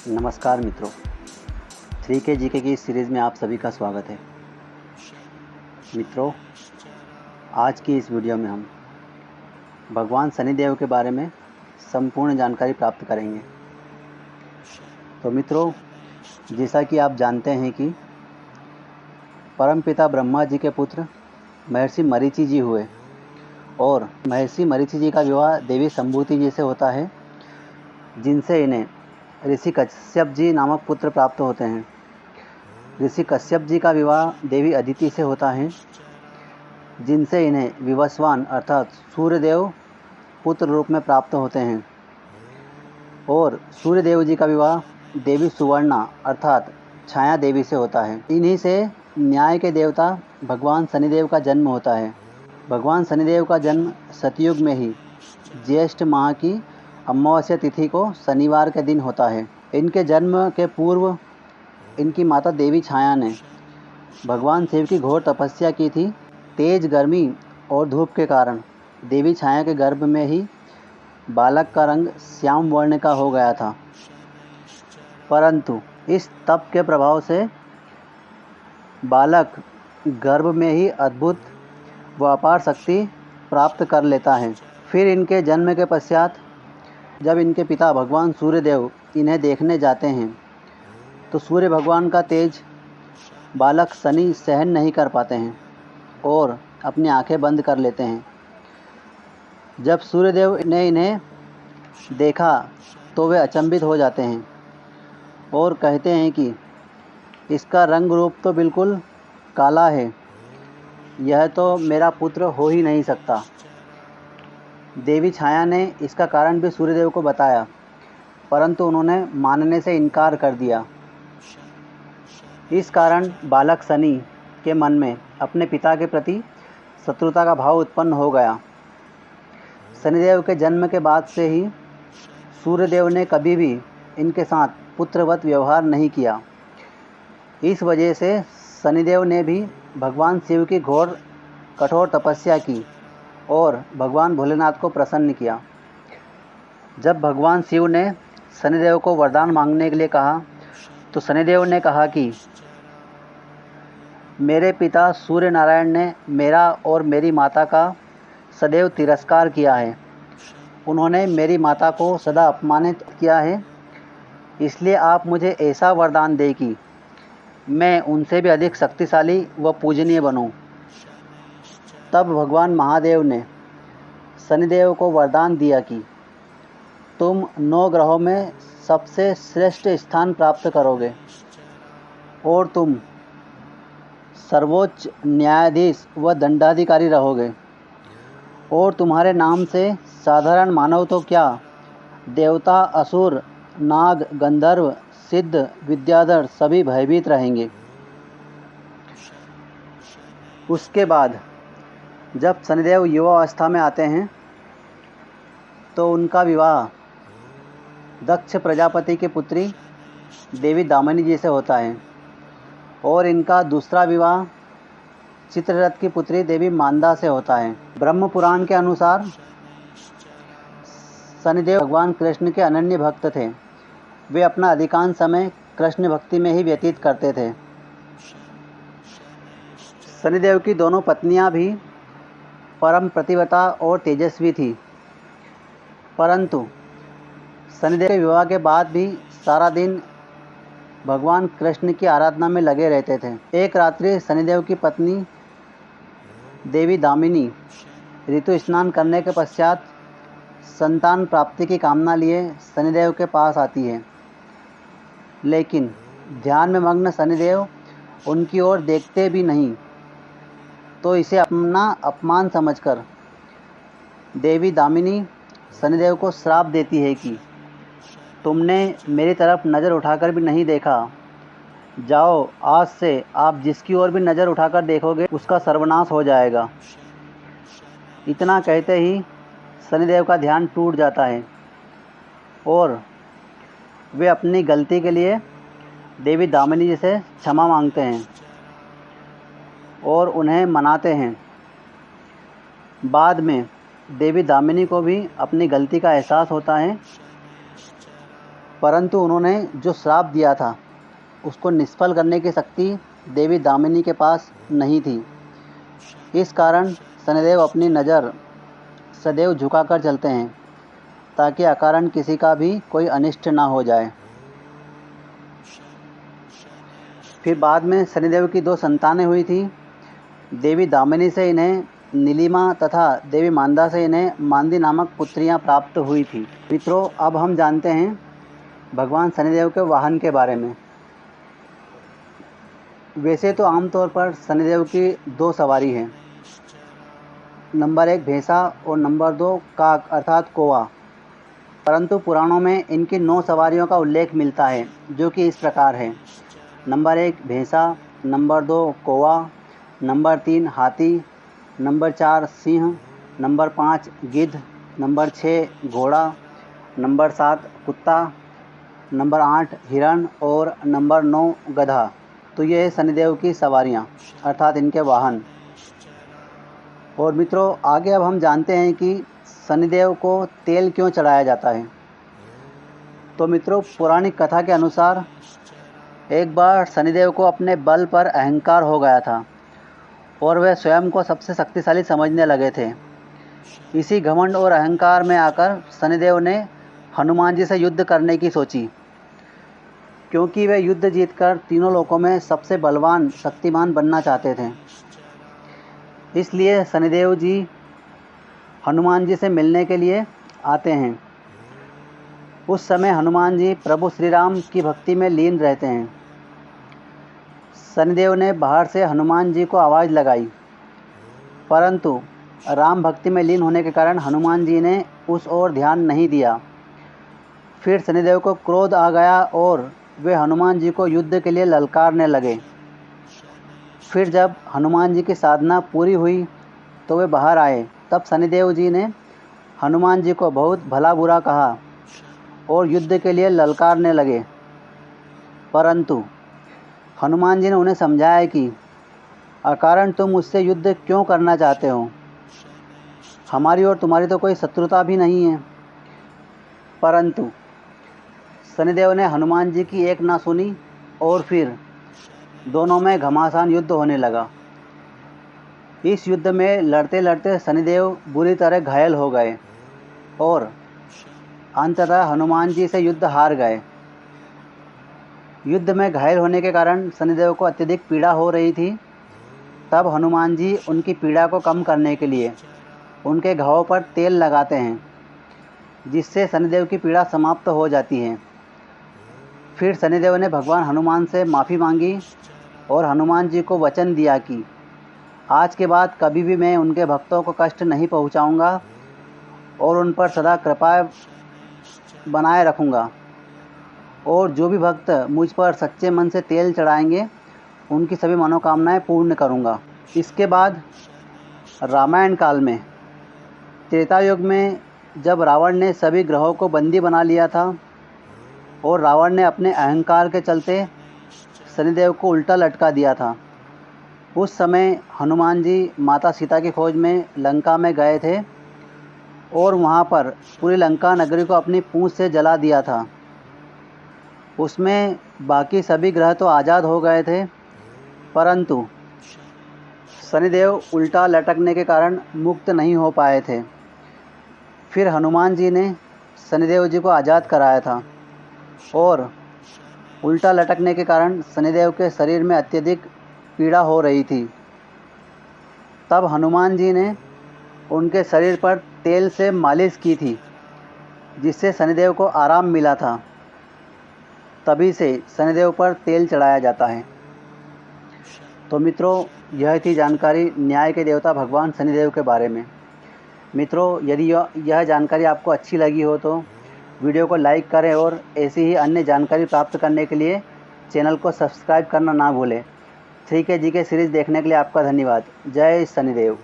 नमस्कार मित्रों, 3K GK की इस सीरीज़ में आप सभी का स्वागत है। मित्रों, आज की इस वीडियो में हम भगवान शनिदेव के बारे में संपूर्ण जानकारी प्राप्त करेंगे। तो मित्रों, जैसा कि आप जानते हैं कि परमपिता ब्रह्मा जी के पुत्र महर्षि मरीचि जी हुए और महर्षि मरीचि जी का विवाह देवी संभूति जी से होता है, जिनसे इन्हें ऋषि कश्यप जी नामक पुत्र प्राप्त होते हैं। ऋषि कश्यप जी का विवाह देवी अदिति से होता है, जिनसे इन्हें विवस्वान अर्थात सूर्यदेव पुत्र रूप में प्राप्त होते हैं। और सूर्यदेव जी का विवाह देवी सुवर्णा अर्थात छाया देवी से होता है। इन्हीं से न्याय के देवता भगवान शनिदेव का जन्म होता है। भगवान शनिदेव का जन्म सतयुग में ही ज्येष्ठ माह की अमावस्या तिथि को शनिवार के दिन होता है। इनके जन्म के पूर्व इनकी माता देवी छाया ने भगवान शिव की घोर तपस्या की थी। तेज गर्मी और धूप के कारण देवी छाया के गर्भ में ही बालक का रंग श्याम वर्ण का हो गया था, परंतु इस तप के प्रभाव से बालक गर्भ में ही अद्भुत व अपार शक्ति प्राप्त कर लेता है। फिर इनके जन्म के पश्चात जब इनके पिता भगवान सूर्यदेव इन्हें देखने जाते हैं तो सूर्य भगवान का तेज बालक शनि सहन नहीं कर पाते हैं और अपनी आंखें बंद कर लेते हैं। जब सूर्यदेव ने इन्हें देखा तो वे अचंभित हो जाते हैं और कहते हैं कि इसका रंग रूप तो बिल्कुल काला है, यह तो मेरा पुत्र हो ही नहीं सकता। देवी छाया ने इसका कारण भी सूर्यदेव को बताया, परंतु उन्होंने मानने से इनकार कर दिया। इस कारण बालक शनि के मन में अपने पिता के प्रति शत्रुता का भाव उत्पन्न हो गया। शनिदेव के जन्म के बाद से ही सूर्यदेव ने कभी भी इनके साथ पुत्रवत व्यवहार नहीं किया। इस वजह से शनिदेव ने भी भगवान शिव की घोर कठोर तपस्या की और भगवान भोलेनाथ को प्रसन्न किया। जब भगवान शिव ने शनिदेव को वरदान मांगने के लिए कहा तो शनिदेव ने कहा कि मेरे पिता सूर्य नारायण ने मेरा और मेरी माता का सदैव तिरस्कार किया है। उन्होंने मेरी माता को सदा अपमानित किया है, इसलिए आप मुझे ऐसा वरदान दें कि मैं उनसे भी अधिक शक्तिशाली व पूजनीय बनूं। तब भगवान महादेव ने शनिदेव को वरदान दिया कि तुम 9 ग्रहों में सबसे श्रेष्ठ स्थान प्राप्त करोगे और तुम सर्वोच्च न्यायाधीश व दंडाधिकारी रहोगे और तुम्हारे नाम से साधारण मानव तो क्या, देवता, असुर, नाग, गंधर्व, सिद्ध, विद्याधर सभी भयभीत रहेंगे। उसके बाद जब शनिदेव युवावस्था में आते हैं तो उनका विवाह दक्ष प्रजापति की पुत्री देवी दामिनी जी से होता है और इनका दूसरा विवाह चित्ररथ की पुत्री देवी मांदा से होता है। ब्रह्म पुराण के अनुसार शनिदेव भगवान कृष्ण के अनन्य भक्त थे। वे अपना अधिकांश समय कृष्ण भक्ति में ही व्यतीत करते थे। शनिदेव की दोनों पत्नियां भी परम प्रतिव्रता और तेजस्वी थी, परंतु शनिदेव के विवाह के बाद भी सारा दिन भगवान कृष्ण की आराधना में लगे रहते थे। एक रात्रि शनिदेव की पत्नी देवी दामिनी ऋतु स्नान करने के पश्चात संतान प्राप्ति की कामना लिए शनिदेव के पास आती है, लेकिन ध्यान में मग्न शनिदेव उनकी ओर देखते भी नहीं, तो इसे अपना अपमान समझकर देवी दामिनी शनिदेव को श्राप देती है कि तुमने मेरी तरफ नज़र उठाकर भी नहीं देखा, जाओ आज से आप जिसकी ओर भी नज़र उठाकर देखोगे उसका सर्वनाश हो जाएगा। इतना कहते ही शनिदेव का ध्यान टूट जाता है और वे अपनी गलती के लिए देवी दामिनी जी से क्षमा मांगते हैं और उन्हें मनाते हैं। बाद में देवी दामिनी को भी अपनी गलती का एहसास होता है परंतु उन्होंने जो श्राप दिया था उसको निष्फल करने की शक्ति देवी दामिनी के पास नहीं थी। इस कारण शनिदेव अपनी नज़र सदैव झुकाकर चलते हैं ताकि अकारण किसी का भी कोई अनिष्ट ना हो जाए। फिर बाद में शनिदेव की 2 संतानें हुई थी। देवी दामिनी से इन्हें नीलिमा तथा देवी मांदा से इन्हें मांदी नामक पुत्रियां प्राप्त हुई थी। मित्रों, अब हम जानते हैं भगवान शनिदेव के वाहन के बारे में। वैसे तो आमतौर पर शनिदेव की 2 सवारी हैं, नंबर 1 भैंसा और नंबर 2 काक अर्थात कौवा। परंतु पुराणों में इनकी 9 सवारियों का उल्लेख मिलता है, जो कि इस प्रकार है। नंबर 1 भैंसा, नंबर 2 कौवा, नंबर 3 हाथी, नंबर 4 सिंह, नंबर 5 गिद्ध, नंबर 6 घोड़ा, नंबर 7 कुत्ता, नंबर 8 हिरण और नंबर 9 गधा। तो ये है शनिदेव की सवारियाँ अर्थात इनके वाहन। और मित्रों, आगे अब हम जानते हैं कि शनिदेव को तेल क्यों चढ़ाया जाता है। तो मित्रों, पौराणिक कथा के अनुसार एक बार शनिदेव को अपने बल पर अहंकार हो गया था और वे स्वयं को सबसे शक्तिशाली समझने लगे थे। इसी घमंड और अहंकार में आकर शनिदेव ने हनुमान जी से युद्ध करने की सोची, क्योंकि वे युद्ध जीतकर तीनों लोकों में सबसे बलवान शक्तिमान बनना चाहते थे। इसलिए शनिदेव जी हनुमान जी से मिलने के लिए आते हैं। उस समय हनुमान जी प्रभु श्री राम की भक्ति में लीन रहते हैं। शनिदेव ने बाहर से हनुमान जी को आवाज़ लगाई, परंतु राम भक्ति में लीन होने के कारण हनुमान जी ने उस ओर ध्यान नहीं दिया। फिर शनिदेव को क्रोध आ गया और वे हनुमान जी को युद्ध के लिए ललकारने लगे। फिर जब हनुमान जी की साधना पूरी हुई तो वे बाहर आए। तब शनिदेव जी ने हनुमान जी को बहुत भला बुरा कहा और युद्ध के लिए ललकारने लगे, परंतु हनुमान जी ने उन्हें समझाया कि अकारण तुम मुझसे युद्ध क्यों करना चाहते हो, हमारी और तुम्हारी तो कोई शत्रुता भी नहीं है। परंतु शनिदेव ने हनुमान जी की एक ना सुनी और फिर दोनों में घमासान युद्ध होने लगा। इस युद्ध में लड़ते लड़ते शनिदेव बुरी तरह घायल हो गए और अंततः हनुमान जी से युद्ध हार गए। युद्ध में घायल होने के कारण शनिदेव को अत्यधिक पीड़ा हो रही थी। तब हनुमान जी उनकी पीड़ा को कम करने के लिए उनके घावों पर तेल लगाते हैं, जिससे शनिदेव की पीड़ा समाप्त हो जाती है। फिर शनिदेव ने भगवान हनुमान से माफ़ी मांगी और हनुमान जी को वचन दिया कि आज के बाद कभी भी मैं उनके भक्तों को कष्ट नहीं पहुंचाऊंगा और उन पर सदा कृपा बनाए रखूंगा, और जो भी भक्त मुझ पर सच्चे मन से तेल चढ़ाएंगे उनकी सभी मनोकामनाएं पूर्ण करूंगा। इसके बाद रामायण काल में त्रेता युग में जब रावण ने सभी ग्रहों को बंदी बना लिया था और रावण ने अपने अहंकार के चलते शनिदेव को उल्टा लटका दिया था, उस समय हनुमान जी माता सीता की खोज में लंका में गए थे और वहाँ पर पूरी लंका नगरी को अपनी पूंछ से जला दिया था। उसमें बाकी सभी ग्रह तो आज़ाद हो गए थे, परंतु शनिदेव उल्टा लटकने के कारण मुक्त नहीं हो पाए थे। फिर हनुमान जी ने शनिदेव जी को आज़ाद कराया था और उल्टा लटकने के कारण शनिदेव के शरीर में अत्यधिक पीड़ा हो रही थी। तब हनुमान जी ने उनके शरीर पर तेल से मालिश की थी, जिससे शनिदेव को आराम मिला था। तभी से शनिदेव पर तेल चढ़ाया जाता है। तो मित्रों, यह थी जानकारी न्याय के देवता भगवान शनिदेव के बारे में। मित्रों, यदि यह जानकारी आपको अच्छी लगी हो तो वीडियो को लाइक करें और ऐसी ही अन्य जानकारी प्राप्त करने के लिए चैनल को सब्सक्राइब करना ना भूलें। 3K GK सीरीज़ देखने के लिए आपका धन्यवाद। जय शनिदेव।